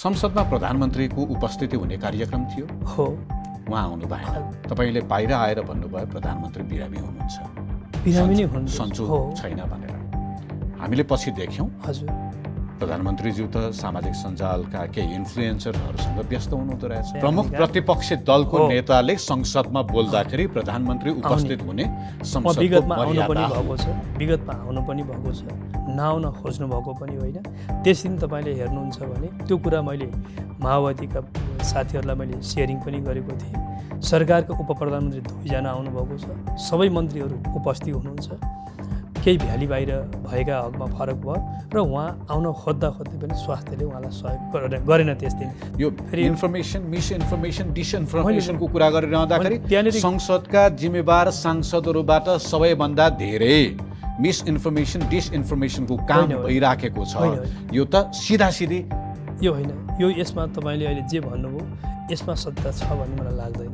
संसदमा प्रधानमन्त्रीको उपस्थिति हुने कार्यक्रम थियो हो उहाँ आउनु भएन तपाईले बाहिर आएर भन्नुभयो प्रधानमन्त्री बिरामी हुनुहुन्छ बिरामी नै हुनुहुन्छ सन्चो छैन भनेर हामीले पछि देख्यौं हजुर प्रधानमन्त्रीज्यू त सामाजिक सञ्जालका केही इन्फ्लुएन्सरहरूसँग व्यस्त हुनुहुँदो रहेछ प्रमुख प्रतिपक्षी दलको नेताले संसदमा बोल्दाखेरि प्रधानमन्त्री उपस्थित हुने संसदको मर्यादा विगतमा आउनु पनि भएको छ नआउन खोज्नु भएको पनि होइन त्यस दिन तपाईले हेर्नुहुन्छ भने त्यो कुरा मैले माओवादीका साथीहरूलाई मैले सेयरिङ पनि गरेको थिएँ सरकारको उपप्रधानमन्त्री दुईजना आउनुभएको छ सबै मन्त्रीहरू उपस्थित हुनुहुन्छ केही भ्याली बाहिर भएका हकमा फरक भयो र उहाँ आउन खोज्दा पनि स्वास्थ्यले उहाँलाई सहयोग गरेन त्यस दिन यो इन्फर्मेसन मिस इन्फर्मेसन डिसइन्फर्मेसनको कुरा गरिरहँदाखेरि संसदका जिम्मेवार सांसदहरूबाट सबैभन्दा धेरै मिस इन्फर्मेसन डिसइन्फर्मेसनको काम भइराखेको छ यो त सिधासिधी यो होइन यो यसमा तपाईले अहिले जे भन्नुभयो यसमा सत्य छ भन्ने मलाई लाग्दैन